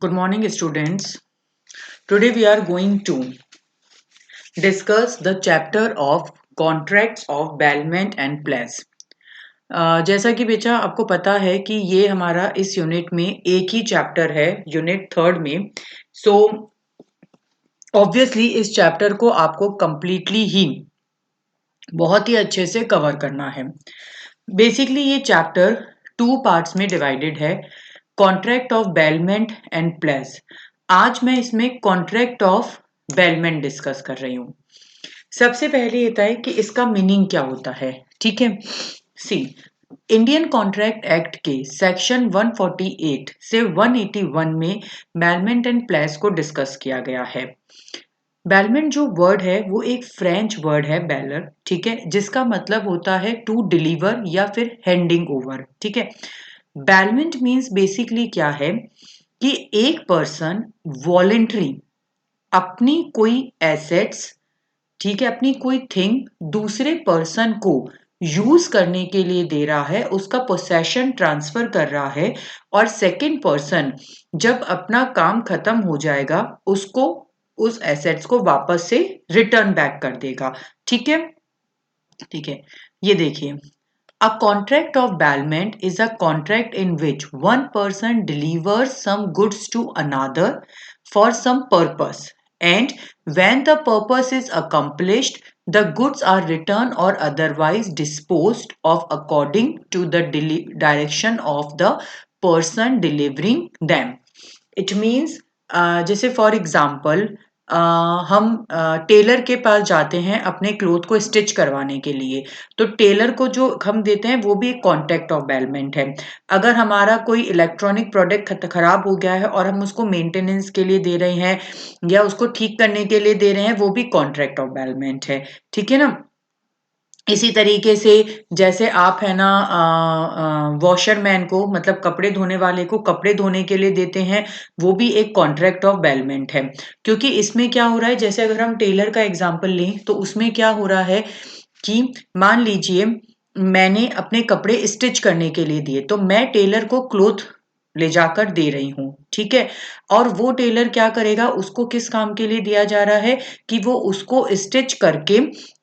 Good morning, students. Today we are going to discuss the chapter of contracts of bailment and pledge. जैसा कि बेटा आपको पता है कि ये हमारा इस यूनिट में एक ही चैप्टर है, यूनिट थर्ड में. सो ऑब्वियसली इस चैप्टर को आपको कंप्लीटली ही बहुत ही अच्छे से कवर करना है. बेसिकली ये चैप्टर 2 पार्ट्स में डिवाइडेड है. Contract of bailment and place. आज मैं इसमें कॉन्ट्रैक्ट ऑफ बेलमेंट डिस्कस कर रही हूँ. सबसे पहले ये है कि इसका मीनिंग क्या होता है. ठीक है, सी इंडियन कॉन्ट्रैक्ट एक्ट के सेक्शन 148 से 181 में बेलमेंट एंड प्लेस को डिस्कस किया गया है. बेलमेंट जो वर्ड है वो एक फ्रेंच वर्ड है बेलर, ठीक है, जिसका मतलब होता है टू डिलीवर या फिर हैंडिंग ओवर. ठीक है, बेलमेंट मीन्स बेसिकली क्या है कि एक पर्सन वॉलेंटरी अपनी कोई एसेट्स, ठीक है, अपनी कोई थिंग दूसरे पर्सन को यूज करने के लिए दे रहा है, उसका पोसेशन ट्रांसफर कर रहा है और सेकंड पर्सन जब अपना काम खत्म हो जाएगा उसको उस एसेट्स को वापस से रिटर्न बैक कर देगा. ठीक है, ठीक है, ये देखिए. A contract of bailment is a contract in which one person delivers some goods to another for some purpose, and when the purpose is accomplished, the goods are returned or otherwise disposed of according to the direction of the person delivering them. It means जैसे for example हम Taylor के पास जाते हैं अपने cloth को stitch करवाने के लिए, तो टेलर को जो हम देते हैं वो भी एक कॉन्ट्रैक्ट ऑफ बेलमेंट है. अगर हमारा कोई इलेक्ट्रॉनिक प्रोडक्ट खराब हो गया है और हम उसको मेंटेनेंस के लिए दे रहे हैं या उसको ठीक करने के लिए दे रहे हैं, वो भी कॉन्ट्रैक्ट ऑफ बेलमेंट है. ठीक है ना. इसी तरीके से जैसे आप है ना वॉशरमैन को, मतलब कपड़े धोने वाले को कपड़े धोने के लिए देते हैं, वो भी एक कॉन्ट्रैक्ट ऑफ बेलमेंट है. क्योंकि इसमें क्या हो रहा है, जैसे अगर हम टेलर का एग्जांपल लें तो उसमें क्या हो रहा है कि मान लीजिए मैंने अपने कपड़े स्टिच करने के लिए दिए, तो मैं टेलर को क्लोथ ले जाकर दे रही हूँ. ठीक है, और वो टेलर क्या करेगा, उसको किस काम के लिए दिया जा रहा है कि वो उसको स्टिच करके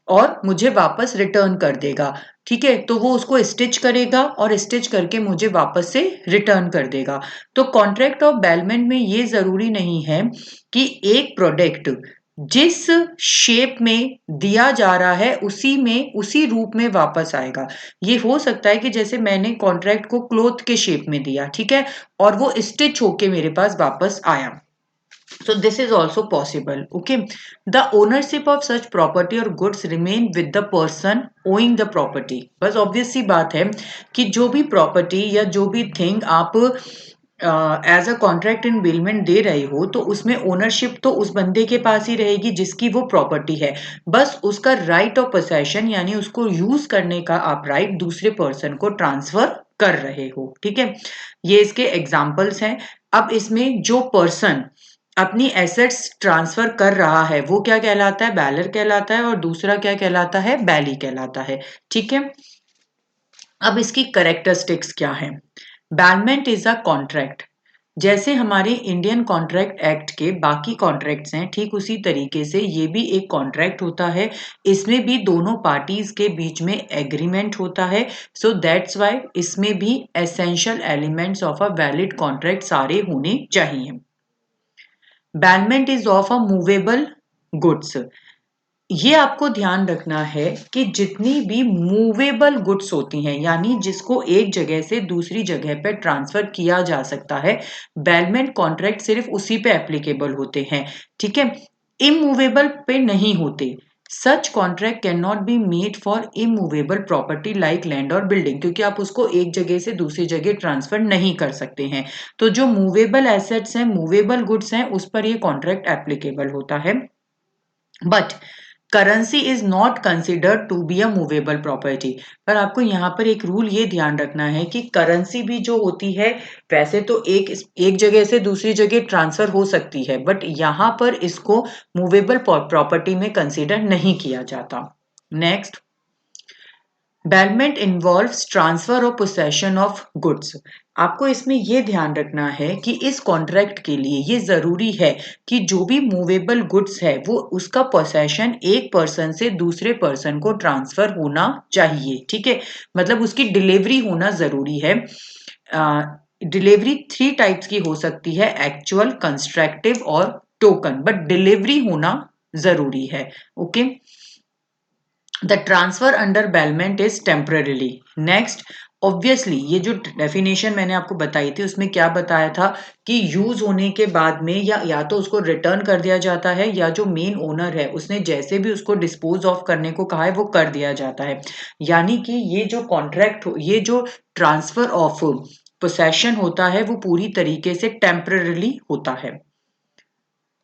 और मुझे वापस रिटर्न कर देगा. ठीक है, तो वो उसको स्टिच करेगा और स्टिच करके मुझे वापस से रिटर्न कर देगा. तो कॉन्ट्रैक्ट ऑफ बेलमेंट में ये जरूरी नहीं है कि एक प्रोडक्ट जिस शेप में दिया जा रहा है उसी में उसी रूप में वापस आएगा. ये हो सकता है कि जैसे मैंने कॉन्ट्रैक्ट को क्लोथ के शेप में दिया, ठीक है, और वो स्टिच होके मेरे पास वापस आया. So this is also possible. Okay, the ownership of such property or goods remain with the person owing the property. बस obvious सी बात है कि जो भी property या जो भी thing आप as a contract in bailment दे रहे हो, तो उसमें ओनरशिप तो उस बंदे के पास ही रहेगी जिसकी वो प्रॉपर्टी है. बस उसका राइट ऑफ पोसेशन यानी उसको यूज करने का आप राइट दूसरे पर्सन को ट्रांसफर कर रहे हो. ठीक है, ये इसके एग्जाम्पल्स हैं. अब इसमें जो पर्सन अपनी एसेट्स ट्रांसफर कर रहा है वो क्या कहलाता है, बैलर कहलाता है, और दूसरा क्या कहलाता है, बैली कहलाता है. ठीक है, अब इसकी करेक्टरिस्टिक्स क्या है. Bailment is a contract. जैसे हमारे इंडियन कॉन्ट्रैक्ट एक्ट के बाकी कॉन्ट्रैक्ट्स हैं, ठीक उसी तरीके से ये भी एक कॉन्ट्रैक्ट होता है. इसमें भी दोनों पार्टीज के बीच में एग्रीमेंट होता है. सो दैट्स वाई इसमें भी essential elements of a valid contract सारे होने चाहिए. Bailment is of a movable goods. ये आपको ध्यान रखना है कि जितनी भी मूवेबल गुड्स होती हैं, यानी जिसको एक जगह से दूसरी जगह पर ट्रांसफर किया जा सकता है, बेलमेंट कॉन्ट्रैक्ट सिर्फ उसी पे एप्लीकेबल होते हैं. ठीक है, इमूवेबल पे नहीं होते. सच contract can not be made for immovable property like land और बिल्डिंग, क्योंकि आप उसको एक जगह से दूसरी जगह ट्रांसफर नहीं कर सकते हैं. तो जो मूवेबल एसेट्स हैं, मूवेबल गुड्स हैं, उस पर ये कॉन्ट्रैक्ट एप्लीकेबल होता है. But currency is not considered to be a movable property. पर आपको यहाँ पर एक रूल ये ध्यान रखना है कि करेंसी भी जो होती है वैसे तो एक जगह से दूसरी जगह ट्रांसफर हो सकती है, बट यहाँ पर इसको मूवेबल प्रॉपर्टी में कंसिडर नहीं किया जाता. नेक्स्ट, बेलमेंट इन्वॉल्व्स ट्रांसफर और पोसेशन ऑफ गुड्स। आपको इसमें यह ध्यान रखना है कि इस कॉन्ट्रैक्ट के लिए ये जरूरी है कि जो भी मूवेबल गुड्स है वो उसका पोसेशन एक पर्सन से दूसरे पर्सन को ट्रांसफर होना चाहिए। ठीक है, मतलब उसकी डिलीवरी होना जरूरी है। डिलीवरी थ्री टाइप्स की हो सकती है, एक्चुअल, कंस्ट्रक्टिव और टोकन, बट डिलीवरी होना जरूरी है। Okay, the transfer under bailment is temporarily. Next, obviously ये जो डेफिनेशन मैंने आपको बताई थी उसमें क्या बताया था कि यूज होने के बाद में या तो उसको रिटर्न कर दिया जाता है या जो मेन ओनर है उसने जैसे भी उसको डिस्पोज ऑफ करने को कहा है वो कर दिया जाता है। यानी कि ये जो कॉन्ट्रैक्ट ये जो ट्रांसफर ऑफ पोसेशन होता है वो पूरी तरीके से टेम्पररीली होता है।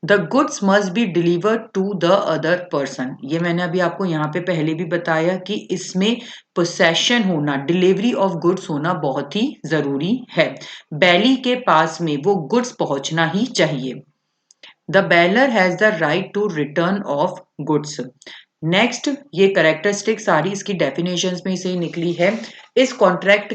The goods must be delivered to the other person. ये मैंने अभी आपको यहाँ पे पहले भी बताया कि इसमें पोसेशन होना, डिलीवरी ऑफ गुड्स होना बहुत ही जरूरी है। बैली के पास में वो गुड्स पहुंचना ही चाहिए। The bailor has the right to return of goods. Next, ये कैरेक्टरिस्टिक सारी इसकी डेफिनेशंस में से निकली है। इस कॉन्ट्रैक्ट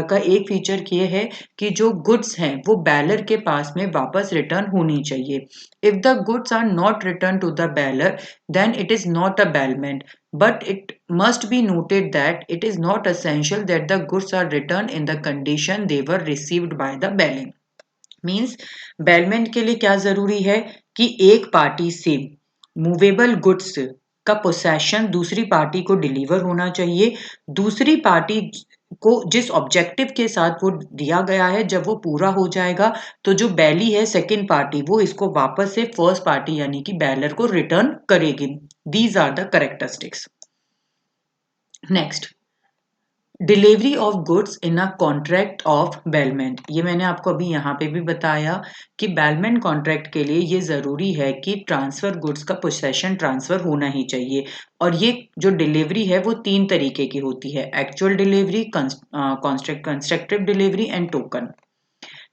का एक फीचर ये है कि जो गुड्स हैं वो बेलर के पास में वापस रिटर्न होनी चाहिए। If the goods are not return to the bailor then it is not a bailment, but it must be noted that it is not essential that the goods are returned in the condition they were received by the belling। Means bailment के लिए क्या जरूरी है कि एक party से movable goods का possession दूसरी पार्टी को डिलीवर होना चाहिए। दूसरी पार्टी को जिस ऑब्जेक्टिव के साथ वो दिया गया है जब वो पूरा हो जाएगा तो जो बैली है सेकेंड पार्टी वो इसको वापस से फर्स्ट पार्टी यानी कि बेलर को रिटर्न करेगी। These are the characteristics. Next, delivery of goods in a contract of bailment. ये मैंने आपको अभी यहाँ पे भी बताया कि बेलमेंट कॉन्ट्रैक्ट के लिए ये जरूरी है कि ट्रांसफर गुड्स का पोसेशन ट्रांसफर होना ही चाहिए। और ये जो डिलीवरी है वो तीन तरीके की होती है, actual delivery, constructive delivery and token.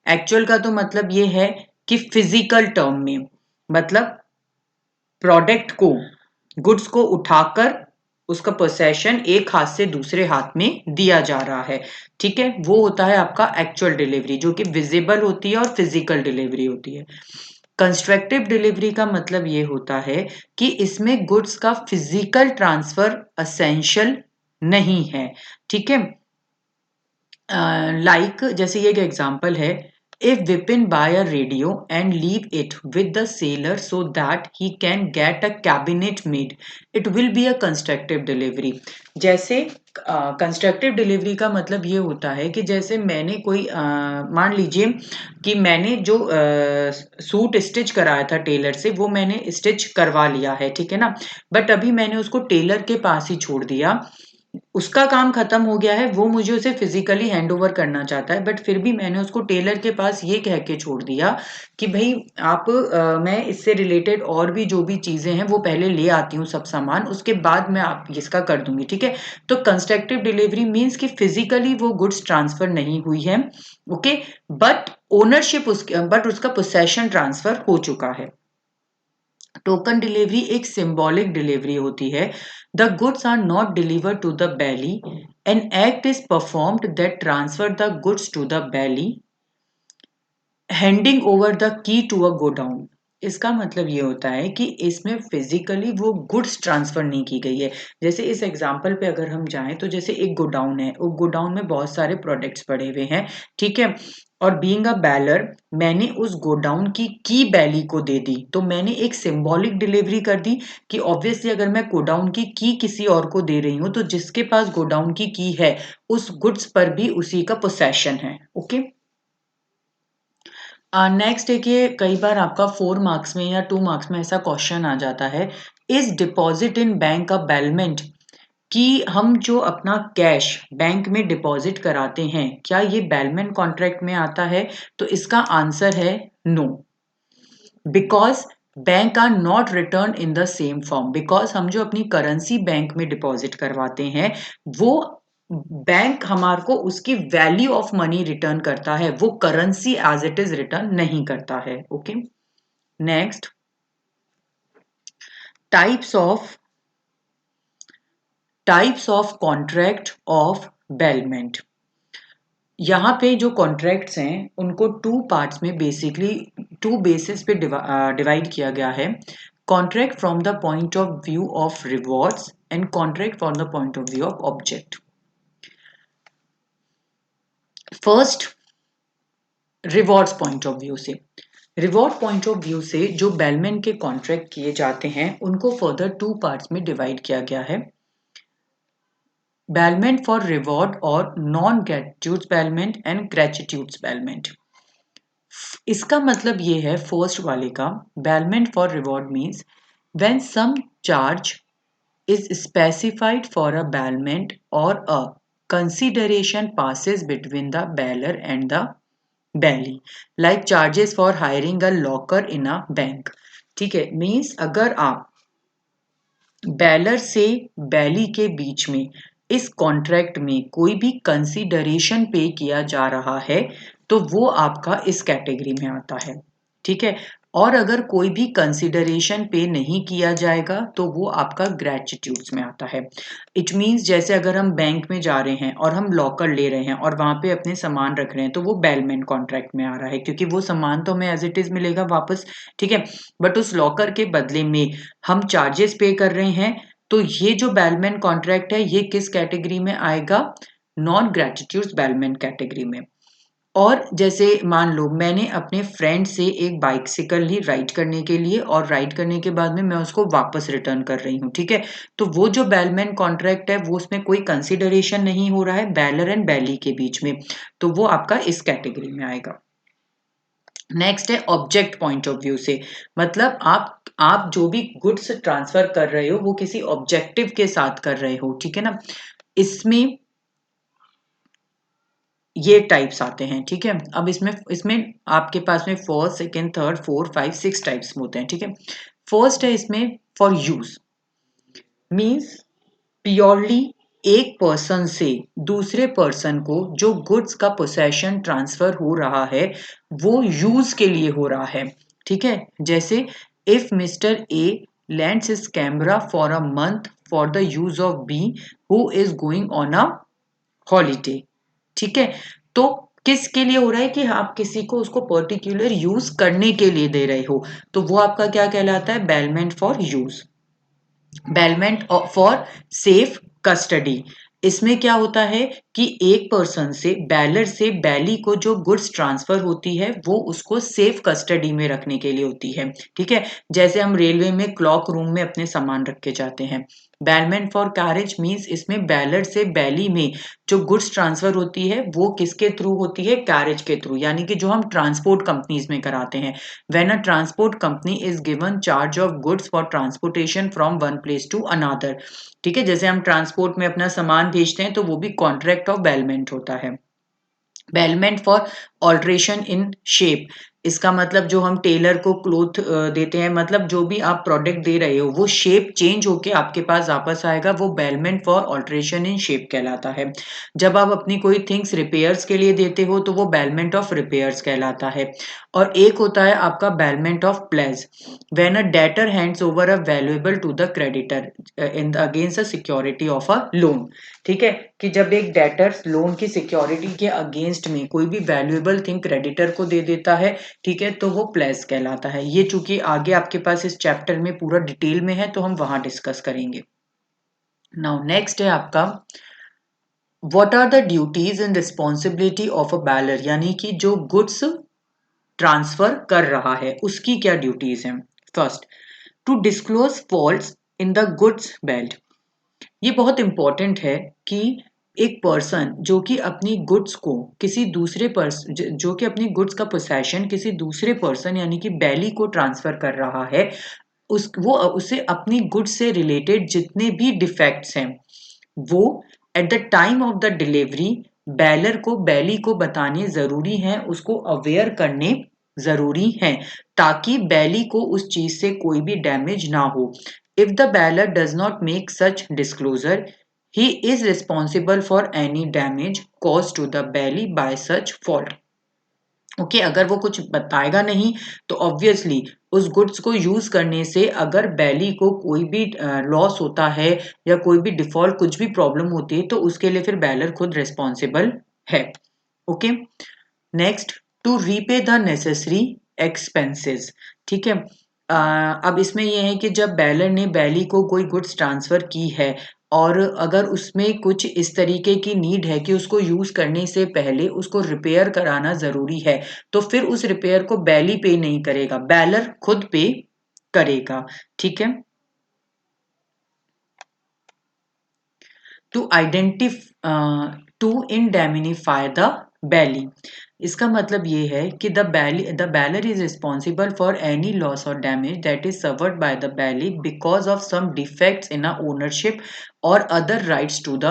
Actual का तो मतलब ये है कि फिजिकल टर्म में, मतलब प्रोडक्ट को, गुड्स को उठाकर उसका पोसेशन एक हाथ से दूसरे हाथ में दिया जा रहा है। ठीक है, वो होता है आपका एक्चुअल डिलीवरी जो कि विजिबल होती है और फिजिकल डिलीवरी होती है। कंस्ट्रक्टिव डिलीवरी का मतलब ये होता है कि इसमें गुड्स का फिजिकल ट्रांसफर असेंशियल नहीं है। ठीक है, जैसे ये एक एग्जांपल है, if Vipin buy a radio and leave it with the sailor so that he can get a cabinet made, it will be a constructive delivery। जैसे कंस्ट्रक्टिव डिलीवरी का मतलब ये होता है कि जैसे मैंने कोई मान लीजिए कि मैंने जो सूट स्टिच कराया था टेलर से वो मैंने स्टिच करवा लिया है, ठीक है ना, बट अभी मैंने उसको टेलर के पास ही छोड़ दिया, उसका काम खत्म हो गया है, वो मुझे उसे फिजिकली हैंड ओवर करना चाहता है, बट फिर भी मैंने उसको टेलर के पास ये कह के छोड़ दिया कि भाई आप मैं इससे रिलेटेड और भी जो भी चीजें हैं वो पहले ले आती हूँ सब सामान, उसके बाद मैं आप इसका कर दूंगी। ठीक है, तो कंस्ट्रक्टिव डिलीवरी मीन्स कि फिजिकली वो गुड्स ट्रांसफर नहीं हुई है। ओके, बट ओनरशिप बट उसका पोसेशन ट्रांसफर हो चुका है। टोकन डिलीवरी एक सिंबॉलिक डिलीवरी होती है। The goods are not delivered to the bailee, an act is performed that transfer the goods to the bailee, handing over the key to a godown. इसका मतलब ये होता है कि इसमें फिजिकली वो गुड्स ट्रांसफर नहीं की गई है। जैसे इस एग्जांपल पे अगर हम जाएं तो जैसे एक गोडाउन है, वो गोडाउन में बहुत सारे प्रोडक्ट्स पड़े हुए हैं, ठीक है, और बीइंग अ बैलर मैंने उस गोडाउन की बैली को दे दी, तो मैंने एक सिंबॉलिक डिलीवरी कर दी कि ऑब्वियसली अगर मैं गोडाउन की किसी और को दे रही हूँ तो जिसके पास गोडाउन की है उस गुड्स पर भी उसी का पोसेशन है। ओके, नेक्स्ट देखिए, कई बार आपका 4 मार्क्स में या 2 मार्क्स में ऐसा क्वेश्चन आ जाता है, is deposit in bank a bailment, कि हम जो अपना कैश बैंक में डिपॉजिट कराते हैं क्या ये बेलमेंट कॉन्ट्रैक्ट में आता है? तो इसका आंसर है no, because bank are not return in the same form. Because हम जो अपनी करेंसी बैंक में डिपॉजिट करवाते हैं वो बैंक हमारे को उसकी वैल्यू ऑफ मनी रिटर्न करता है, वो currency as it is return नहीं करता है। Okay, next, types of types of contract of bailment. यहाँ पे जो कॉन्ट्रैक्ट्स हैं उनको टू पार्ट्स में बेसिकली टू बेसिस पे डिवाइड किया गया है। Contract from the point of view of rewards and contract from the point of view of object. First, rewards point of view से। रिवॉर्ड पॉइंट ऑफ व्यू से जो bailment के contract किए जाते हैं उनको फर्दर टू पार्ट्स में divide किया गया है। बेलमेंट फॉर रिवॉर्ड और non gratuitous bailment and gratuitous bailment. इसका मतलब ये है फर्स्ट वाले का, bailment for reward means when some charge is specified for a bailment और a consideration passes between the beller and the belly, like charges for hiring a locker in a bank। ठीक है, means अगर आप baler से बैली के बीच में इस contract में कोई भी कंसीडरेशन पे किया जा रहा है तो वो आपका इस कैटेगरी में आता है। ठीक है, और अगर कोई भी कंसीडरेशन पे नहीं किया जाएगा तो वो आपका ग्रेटिट्यूड्स में आता है। इट मीन्स जैसे अगर हम बैंक में जा रहे हैं और हम लॉकर ले रहे हैं और वहां पे अपने सामान रख रहे हैं तो वो बेलमेंट कॉन्ट्रैक्ट में आ रहा है, क्योंकि वो सामान तो हमें एज इट इज मिलेगा वापस। ठीक है, बट उस लॉकर के बदले में हम चार्जेस पे कर रहे हैं, तो ये जो बेलमैन कॉन्ट्रैक्ट है ये किस कैटेगरी में आएगा? नॉन ग्रेटिट्यूड्स बेलमैन कैटेगरी में। और जैसे मान लो मैंने अपने फ्रेंड से एक बाइसिकल ली राइड करने के लिए और राइड करने के बाद में मैं उसको वापस रिटर्न कर रही हूँ। ठीक है, तो वो जो बेलमैन कॉन्ट्रैक्ट है वो उसमें कोई कंसिडरेशन नहीं हो रहा है बेलर एंड बैली के बीच में, तो वो आपका इस कैटेगरी में आएगा। नेक्स्ट है ऑब्जेक्ट पॉइंट ऑफ व्यू से, मतलब आप जो भी गुड्स ट्रांसफर कर रहे हो वो किसी ऑब्जेक्टिव के साथ कर रहे हो। ठीक है ना, इसमें ये टाइप्स आते हैं। ठीक है, अब इसमें इसमें आपके पास में first second third four five six types होते हैं। ठीक है, फर्स्ट है इसमें फॉर यूज, मीन्स प्योरली एक पर्सन से दूसरे पर्सन को जो गुड्स का पोसेशन ट्रांसफर हो रहा है वो यूज के लिए हो रहा है। ठीक है, जैसे if mister A lends his camera for a month for the use of B who is going on a holiday। ठीक है, तो किसके लिए हो रहा है कि आप किसी को उसको पर्टिकुलर यूज करने के लिए दे रहे हो, तो वो आपका क्या कहलाता है? Bailment for use. Bailment for safe custody, इसमें क्या होता है कि एक पर्सन से बेलर से बैली को जो गुड्स ट्रांसफर होती है वो उसको सेफ कस्टडी में रखने के लिए होती है। ठीक है, जैसे हम रेलवे में क्लॉक रूम में अपने सामान रख के जाते हैं। बेलमेंट फॉर कैरेज मीन्स इसमें बेलर से बैली में जो गुड्स ट्रांसफर होती है वो किसके थ्रू होती है? कैरेज के थ्रू, यानी कि जो हम ट्रांसपोर्ट कंपनीज में कराते हैं। When a transport company is given charge of goods for transportation from one place to another. ठीक है, जैसे हम ट्रांसपोर्ट में अपना सामान भेजते हैं तो वो भी कॉन्ट्रैक्ट ऑफ बेलमेंट होता है। Bailment for alteration in shape, इसका मतलब जो हम टेलर को क्लोथ देते हैं, मतलब जो भी आप प्रोडक्ट दे रहे हो वो शेप चेंज होके आपके पास वापस आएगा, वो bailment for alteration in shape कहलाता है। जब आप अपनी कोई थिंग्स रिपेयर्स के लिए देते हो तो वो बेलमेंट ऑफ रिपेयर्स कहलाता है। और एक होता है आपका bailment of pledge, when a debtor hands over a valuable to the creditor in against the security of a loan. ठीक है, कि जब एक डेटर लोन की सिक्योरिटी के अगेंस्ट में कोई भी वैल्यूएबल थिंग क्रेडिटर को दे देता है, ठीक है, तो वो प्लेस कहलाता है। ये चूंकि आगे आपके पास इस चैप्टर में पूरा डिटेल में है तो हम वहां डिस्कस करेंगे। नाउ नेक्स्ट है आपका what are the duties and responsibility of a bailor, यानी कि जो गुड्स ट्रांसफर कर रहा है उसकी क्या ड्यूटीज हैं। First, to disclose faults in the goods bailed. ये बहुत इंपॉर्टेंट है कि एक पर्सन जो कि अपनी गुड्स को किसी दूसरे पर्सन जो कि अपनी गुड्स का पोसेशन किसी दूसरे पर्सन यानी कि बैली को ट्रांसफर कर रहा है, वो उसे अपनी गुड्स से रिलेटेड जितने भी डिफेक्ट्स हैं वो at the time of the delivery Balor को बैली को बताने जरूरी हैं, उसको अवेयर करने जरूरी हैं, ताकि बैली को उस चीज से कोई भी डैमेज ना हो। If the Balor does not make such disclosure he is responsible for any damage caused to the belly by such fault। Okay अगर वो कुछ बताएगा नहीं तो ऑब्वियसली उस गुड्स को यूज करने से अगर बैली को कोई भी लॉस होता है या कोई भी डिफॉल्ट कुछ भी प्रॉब्लम होती है तो उसके लिए फिर बेलर खुद रिस्पॉन्सिबल है। Okay next to repay the necessary expenses. ठीक है अब इसमें यह है कि जब बेलर ने बैली को कोई गुड्स ट्रांसफर की है और अगर उसमें कुछ इस तरीके की नीड है कि उसको यूज करने से पहले उसको रिपेयर कराना जरूरी है तो फिर उस रिपेयर को बैली पे नहीं करेगा, बेलर खुद पे करेगा। ठीक है to identify to indemnify the bailee. इसका मतलब ये है कि the bailor is responsible for any loss और damage that is suffered by the bailee because of some defects in a ownership और other rights to the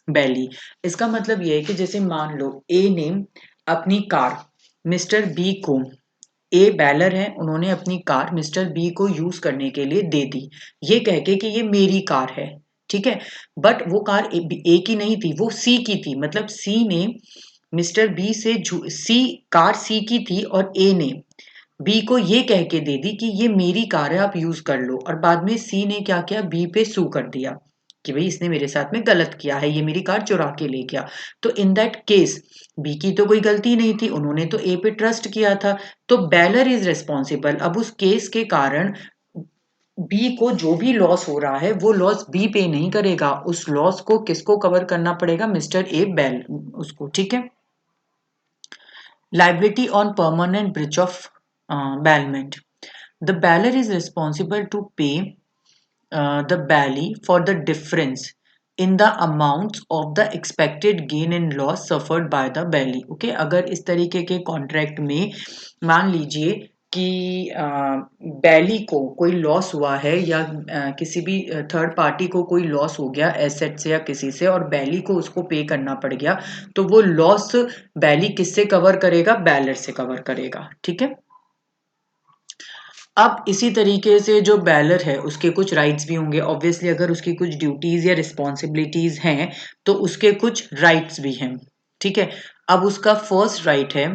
bailee. इसका मतलब ये है कि जैसे मान लो ए ने अपनी कार मिस्टर बी को, ए बैलर है उन्होंने अपनी कार मिस्टर बी को यूज करने के लिए दे दी ये कह के कि ये मेरी कार है। ठीक है बट वो कार ए की नहीं थी वो सी की थी, मतलब सी ने मिस्टर बी से सी कार सी की थी और ए ने बी को ये कह के दे दी कि ये मेरी कार है आप यूज कर लो, और बाद में सी ने क्या किया बी पे सू कर दिया कि भाई इसने मेरे साथ में गलत किया है ये मेरी कार चुरा के ले गया। तो इन दैट केस बी की तो कोई गलती नहीं थी उन्होंने तो ए पे ट्रस्ट किया था तो बेलर इज रिस्पॉन्सिबल। अब उस केस के कारण बी को जो भी लॉस हो रहा है वो लॉस बी पे नहीं करेगा, उस लॉस को किसको कवर करना पड़ेगा मिस्टर ए बेल उसको। ठीक है liability on permanent breach of bailment. The bailer is responsible to pay the bailee for the difference in the amounts of the expected gain and loss suffered by the bailee. Okay, अगर इस तरीके के contract में मान लीजिए कि बैली को कोई लॉस हुआ है या किसी भी थर्ड पार्टी को कोई लॉस हो गया एसेट से या किसी से और बैली को उसको पे करना पड़ गया तो वो लॉस बैली किससे कवर करेगा, बैलर से कवर करेगा। ठीक है अब इसी तरीके से जो बैलर है उसके कुछ राइट्स भी होंगे ऑब्वियसली, अगर उसकी कुछ ड्यूटीज या रिस्पॉन्सिबिलिटीज हैं तो उसके कुछ राइट्स भी हैं। ठीक है अब उसका फर्स्ट राइट है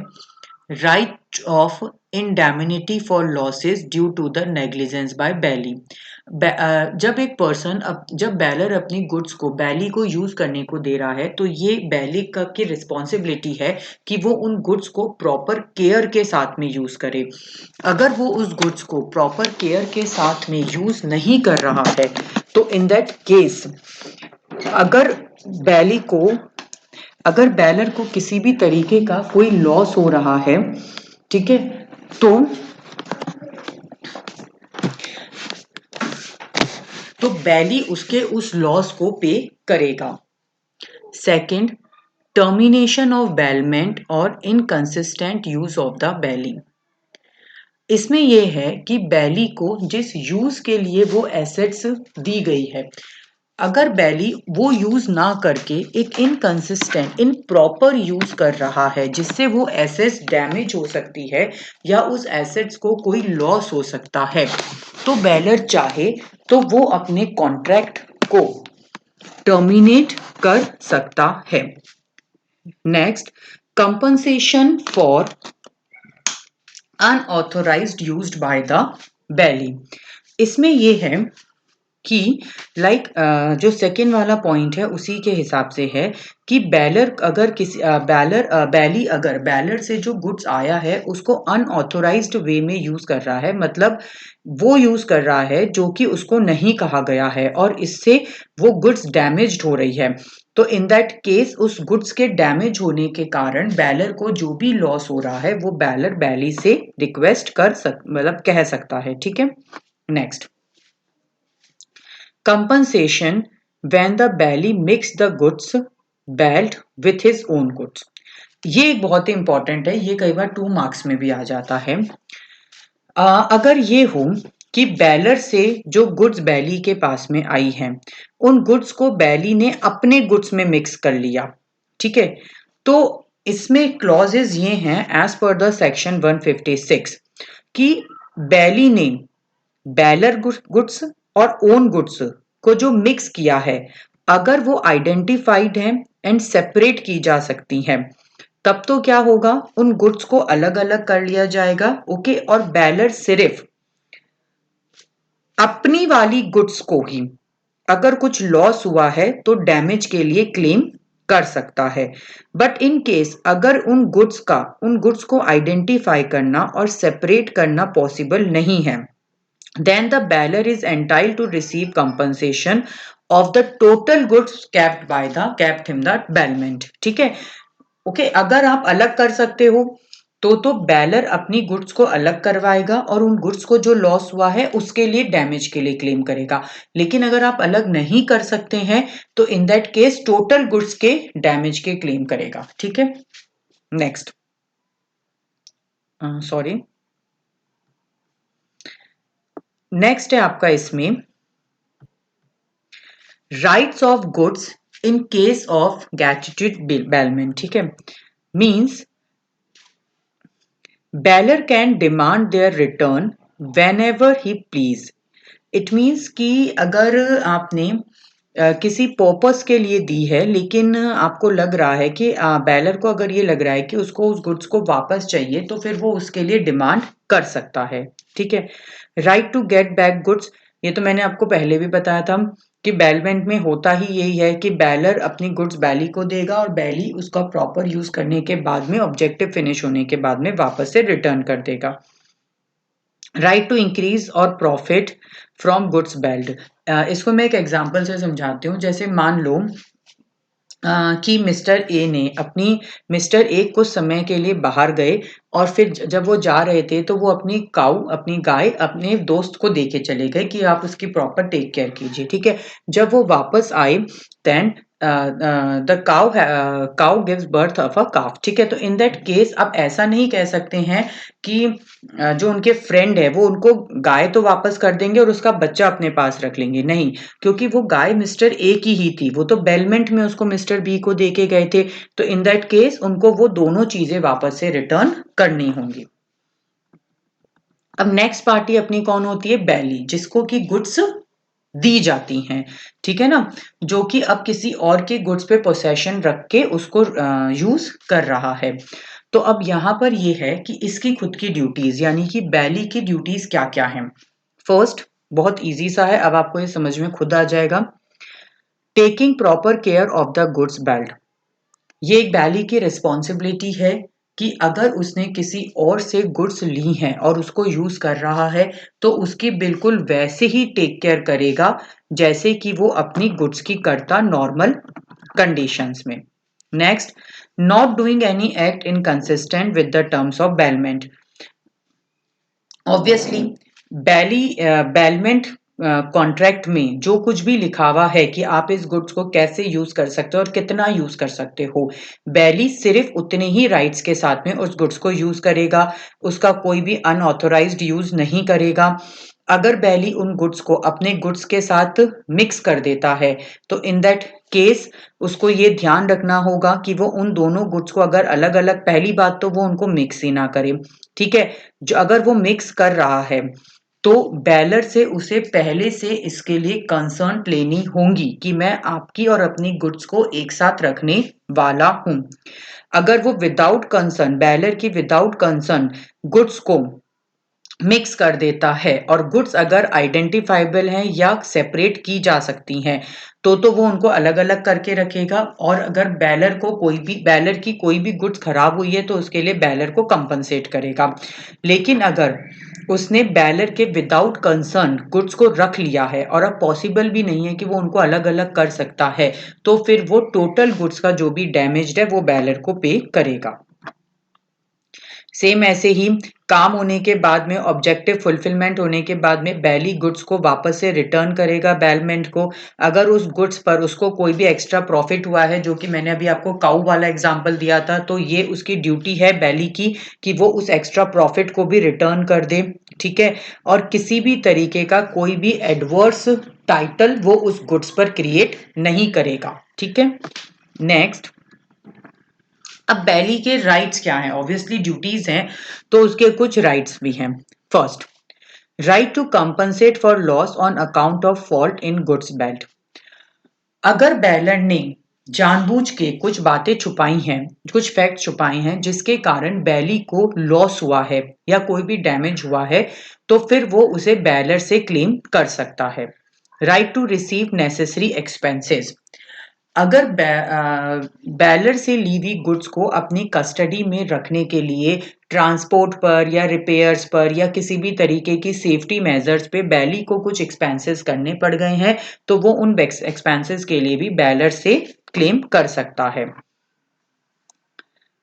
right of indemnity for losses due to the negligence by बैली। जब एक पर्सन जब बैलर अपनी गुड्स को बैली को यूज करने को दे रहा है तो ये बैली का की रिस्पॉन्सिबिलिटी है कि वो उन गुड्स को प्रॉपर केयर के साथ में यूज करे। अगर वो उस गुड्स को प्रॉपर केयर के साथ में यूज नहीं कर रहा है तो इन दैट केस अगर बैली को अगर बैलर को किसी भी तरीके का कोई लॉस हो रहा है ठीक है तो बैली उसके उस लॉस को पे करेगा। सेकंड टर्मिनेशन ऑफ बेलमेंट और inconsistent use of the bailee. इसमें यह है कि बैली को जिस यूज के लिए वो एसेट्स दी गई है अगर बैली वो यूज ना करके एक इनकंसिस्टेंट इनप्रॉपर यूज कर रहा है जिससे वो एसेट्स डैमेज हो सकती है या उस एसेट्स को कोई लॉस हो सकता है तो बैलर चाहे तो वो अपने कॉन्ट्रैक्ट को टर्मिनेट कर सकता है। Next compensation for unauthorised used by the bailee. इसमें यह है कि जो सेकेंड वाला पॉइंट है उसी के हिसाब से है कि बैलर अगर किसी बैली अगर बैलर से जो गुड्स आया है उसको अनऑथोराइज्ड वे में यूज कर रहा है, मतलब वो यूज कर रहा है जो कि उसको नहीं कहा गया है और इससे वो गुड्स डैमेज्ड हो रही है तो इन दैट केस उस गुड्स के डैमेज होने के कारण बैलर को जो भी लॉस हो रहा है वो बैलर बैली से रिक्वेस्ट कर मतलब कह सकता है। ठीक है next compensation when the belly mix the goods belt with his own goods। ये एक बहुत ही इंपॉर्टेंट है, ये कई बार 2 मार्क्स में भी आ जाता है। अगर ये हो कि बैलर से जो गुड्स बैली के पास में आई हैं उन गुड्स को बैली ने अपने गुड्स में मिक्स कर लिया। ठीक है तो इसमें क्लॉजेस ये हैं एज पर द सेक्शन 156 कि बैली ने बैलर गुड्स और ओन गुड्स को जो मिक्स किया है अगर वो आइडेंटिफाइड है एंड सेपरेट की जा सकती है तब तो क्या होगा, उन गुड्स को अलग अलग कर लिया जाएगा। ओके, और बेलर सिर्फ अपनी वाली गुड्स को ही अगर कुछ लॉस हुआ है तो डैमेज के लिए क्लेम कर सकता है। बट इन केस अगर उन गुड्स को आइडेंटिफाई करना और सेपरेट करना पॉसिबल नहीं है, then the bearer is entitled to receive compensation of the total goods kept in the bailment। ठीक है, ओके, अगर आप अलग कर सकते हो तो बेलर अपनी गुड्स को अलग करवाएगा और उन गुड्स को जो लॉस हुआ है उसके लिए डैमेज के लिए क्लेम करेगा। लेकिन अगर आप अलग नहीं कर सकते हैं तो in that case total goods के डैमेज के क्लेम करेगा। ठीक है, नेक्स्ट, सॉरी, नेक्स्ट है आपका इसमें rights of goods in case of gratuity bailment. ठीक है, means bailor can demand their return whenever he please. It means कि अगर आपने किसी पर्पस के लिए दी है लेकिन आपको लग रहा है कि बेलर को अगर ये लग रहा है कि उसको उस गुड्स को वापस चाहिए तो फिर वो उसके लिए डिमांड कर सकता है। ठीक है, right to get back goods, ये तो मैंने आपको पहले भी बताया था कि बेलमेंट में होता ही यही है कि बेलर अपनी गुड्स बैली को देगा और बैली उसका प्रॉपर यूज करने के बाद में ऑब्जेक्टिव फिनिश होने के बाद में वापस से रिटर्न कर देगा। राइट टू इंक्रीज और प्रॉफिट फ्रॉम गुड्स बेल्ड, इसको मैं एक एग्जांपल से समझाती हूँ। जैसे मान लो कि मिस्टर ए ने मिस्टर ए कुछ समय के लिए बाहर गए और फिर जब वो जा रहे थे तो वो अपनी गाय अपने दोस्त को दे के चले गए कि आप उसकी प्रॉपर टेक केयर कीजिए। ठीक है, जब वो वापस आए then the cow gives birth of a calf. ठीक है, तो इन दैट केस आप ऐसा नहीं कह सकते हैं कि जो उनके फ्रेंड है वो उनको गाय तो वापस कर देंगे और उसका बच्चा अपने पास रख लेंगे, नहीं, क्योंकि वो गाय मिस्टर ए की ही थी, वो तो बेलमेंट में उसको मिस्टर बी को दे के गए थे। तो इन दैट केस उनको वो दोनों चीजें वापस से रिटर्न करनी होंगी। अब नेक्स्ट पार्टी अपनी कौन होती है, बैली, जिसको कि गुड्स दी जाती हैं। ठीक है ना, जो कि अब किसी और के गुड्स पे पोसेशन रख के उसको यूज कर रहा है। तो अब यहां पर ये है कि इसकी खुद की ड्यूटीज यानी कि बैली की ड्यूटीज क्या क्या हैं। फर्स्ट, बहुत इजी सा है, अब आपको ये समझ में खुद आ जाएगा। Taking proper care of the goods bailed, ये एक बैली की रिस्पॉन्सिबिलिटी है कि अगर उसने किसी और से गुड्स ली हैं और उसको यूज कर रहा है तो उसकी बिल्कुल वैसे ही टेक केयर करेगा जैसे कि वो अपनी गुड्स की करता नॉर्मल कंडीशंस में। Next, not doing any act inconsistent with the terms of bailment. Obviously bailment contract में जो कुछ भी लिखा हुआ है कि आप इस गुड्स को कैसे यूज कर सकते हो और कितना यूज कर सकते हो, बैली सिर्फ उतने ही राइट्स के साथ में उस गुड्स को यूज करेगा, उसका कोई भी अनऑथोराइज्ड यूज नहीं करेगा। अगर बैली उन गुड्स को अपने गुड्स के साथ मिक्स कर देता है तो इन दैट केस उसको ये ध्यान रखना होगा कि वो उन दोनों गुड्स को अगर अलग अलग, पहली बात तो वो उनको मिक्स ही ना करे। ठीक है, जो अगर वो मिक्स कर रहा है तो बेलर से उसे पहले से इसके लिए कंसर्न लेनी होंगी कि मैं आपकी और अपनी गुड्स को एक साथ रखने वाला हूं। अगर वो विदाउट कंसर्न, बेलर की विदाउट कंसर्न गुड्स को मिक्स कर देता है और गुड्स अगर आइडेंटिफाइबल हैं या सेपरेट की जा सकती हैं तो वो उनको अलग अलग करके रखेगा। और अगर बैलर की कोई भी गुड्स खराब हुई है तो उसके लिए बैलर को कंपनसेट करेगा। लेकिन अगर उसने बैलर के विदाउट कंसर्न गुड्स को रख लिया है और अब पॉसिबल भी नहीं है कि वो उनको अलग अलग कर सकता है तो फिर वो टोटल गुड्स का जो भी डैमेज है वो बैलर को पे करेगा। सेम ऐसे ही काम होने के बाद में, ऑब्जेक्टिव फुलफिलमेंट होने के बाद में बैली गुड्स को वापस से रिटर्न करेगा बेलमेंट को। अगर उस गुड्स पर उसको कोई भी एक्स्ट्रा प्रॉफिट हुआ है, जो कि मैंने अभी आपको काऊ वाला एग्जांपल दिया था, तो ये उसकी ड्यूटी है बैली की कि वो उस एक्स्ट्रा प्रॉफिट को भी रिटर्न कर दे। ठीक है, और किसी भी तरीके का कोई भी एडवर्स टाइटल वो उस गुड्स पर क्रिएट नहीं करेगा। ठीक है, नेक्स्ट, अब बैली के राइट्स क्या हैं, ऑब्वियसली ड्यूटीज हैं तो उसके कुछ राइट्स भी हैं। First, right to compensate for loss on account of fault in goods bailed. अगर बेलर ने जानबूझ के कुछ बातें छुपाई हैं, कुछ फैक्ट छुपाए हैं जिसके कारण बैली को लॉस हुआ है या कोई भी डैमेज हुआ है, तो फिर वो उसे बेलर से क्लेम कर सकता है। Right to receive necessary expenses. अगर बेलर से ली हुई गुड्स को अपनी कस्टडी में रखने के लिए ट्रांसपोर्ट पर या रिपेयर्स पर या किसी भी तरीके की सेफ्टी मेजर्स पे बैली को कुछ एक्सपेंसेस करने पड़ गए हैं, तो वो उन एक्सपेंसेस के लिए भी बेलर से क्लेम कर सकता है।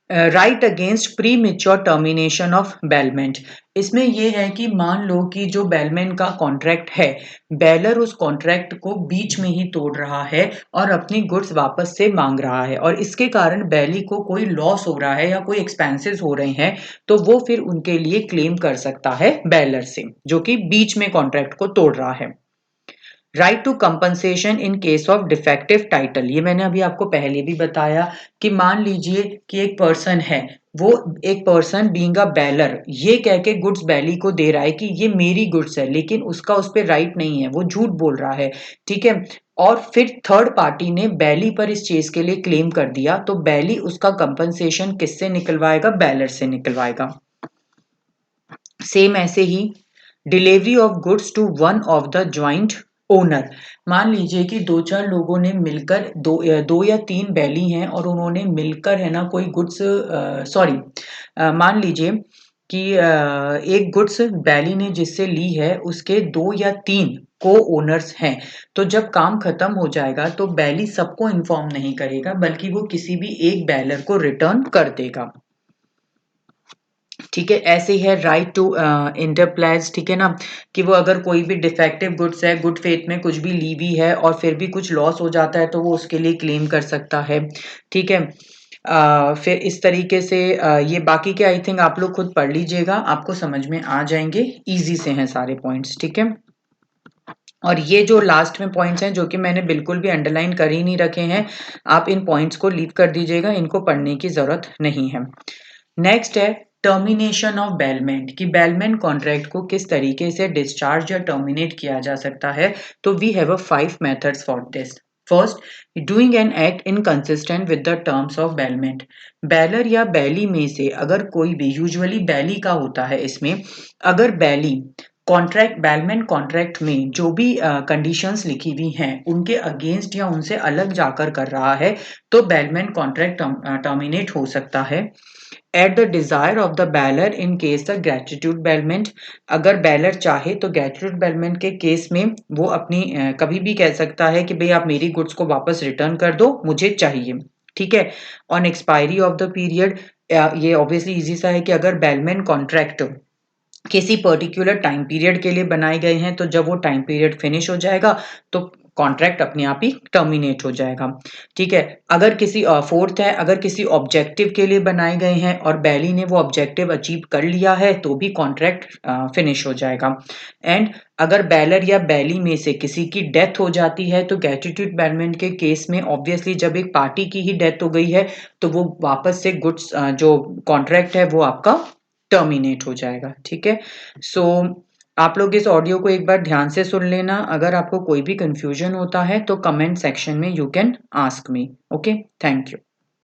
Right against pre mature termination of bailment. इसमें यह है कि मान लो कि जो बेलमेंट का कॉन्ट्रैक्ट है, बेलर उस कॉन्ट्रैक्ट को बीच में ही तोड़ रहा है और अपनी गुड्स वापस से मांग रहा है और इसके कारण बैली को कोई लॉस हो रहा है या कोई एक्सपेंसेस हो रहे हैं, तो वो फिर उनके लिए क्लेम कर सकता है बेलर से, जो कि बीच में कॉन्ट्रैक्ट को तोड़ रहा है। Right to compensation in case of defective title. ये मैंने अभी आपको पहले भी बताया कि मान लीजिए कि एक पर्सन है, वो एक पर्सन बीइंग अ बेलर ये कह के गुड्स बैली को दे रहा है कि ये मेरी गुड्स है, लेकिन उसका उस पर राइट नहीं है, वो झूठ बोल रहा है, ठीक है। और फिर थर्ड पार्टी ने बैली पर इस चीज के लिए क्लेम कर दिया, तो बैली उसका कंपनसेशन किससे निकलवाएगा? बेलर से निकलवाएगा। सेम ऐसे ही delivery of goods to one of the joint owner. मान लीजिए कि दो चार लोगों ने मिलकर दो या तीन बैली हैं और उन्होंने मिलकर है ना कोई गुड्स, सॉरी, मान लीजिए कि एक गुड्स बैली ने जिससे ली है उसके दो या तीन को ओनर्स हैं, तो जब काम खत्म हो जाएगा तो बैली सबको इन्फॉर्म नहीं करेगा बल्कि वो किसी भी एक बैलर को रिटर्न कर देगा, ठीक है। ऐसे ही है राइट टू इंटरप्लाइज, ठीक है ना, कि वो अगर कोई भी डिफेक्टिव गुड्स है, गुड फेथ में कुछ भी ली हुई है और फिर भी कुछ लॉस हो जाता है तो वो उसके लिए क्लेम कर सकता है, ठीक है। फिर इस तरीके से ये बाकी के आई थिंक आप लोग खुद पढ़ लीजिएगा, आपको समझ में आ जाएंगे, इजी से हैं सारे पॉइंट्स, ठीक है। और ये जो लास्ट में पॉइंट्स हैं जो कि मैंने बिल्कुल भी अंडरलाइन कर ही नहीं रखे हैं, आप इन पॉइंट्स को लीव कर दीजिएगा, इनको पढ़ने की जरूरत नहीं है। नेक्स्ट है टर्मिनेशन ऑफ बेलमेंट, कि बेलमेंट कॉन्ट्रैक्ट को किस तरीके से डिस्चार्ज या टर्मिनेट किया जा सकता है। तो we have a 5 methods for this. First, doing an act inconsistent with the terms of bailment. Bailor या बैली में से अगर कोई भी, यूजुअली बैली का होता है इसमें, अगर बैली कॉन्ट्रैक्ट बेलमेंट कॉन्ट्रैक्ट में जो भी कंडीशंस लिखी हुई हैं उनके अगेंस्ट या उनसे अलग जाकर कर रहा है, तो बेलमेंट कॉन्ट्रैक्ट टर्मिनेट हो सकता है। At the desire of the Balor in case the gratitude bailment. अगर बैलर चाहे तो ग्रेटिट्यूड बेलमेंट के केस में वो अपनी कभी भी कह सकता है कि भाई आप मेरी गुड्स को वापस रिटर्न कर दो, मुझे चाहिए, ठीक है। On expiry of the period, ये ऑब्वियसली इजी सा है कि अगर बेलमेंट कॉन्ट्रैक्ट किसी पर्टिकुलर टाइम पीरियड के लिए बनाए गए हैं, तो जब वो टाइम पीरियड फिनिश हो जाएगा तो कॉन्ट्रैक्ट अपने आप ही टर्मिनेट हो जाएगा, ठीक है। अगर किसी फोर्थ है, अगर किसी ऑब्जेक्टिव के लिए बनाए गए हैं और बैली ने वो ऑब्जेक्टिव अचीव कर लिया है तो भी कॉन्ट्रैक्ट फिनिश हो जाएगा। एंड अगर बैलर या बैली में से किसी की डेथ हो जाती है तो ग्रेटिट्यूड बेलमेंट के केस में ऑब्वियसली जब एक पार्टी की ही डेथ हो गई है तो वो वापस से गुड्स जो कॉन्ट्रैक्ट है वो आपका टर्मिनेट हो जाएगा, ठीक है। सो आप लोग इस ऑडियो को एक बार ध्यान से सुन लेना, अगर आपको कोई भी कंफ्यूजन होता है तो कमेंट सेक्शन में you can ask me. Okay, thank you.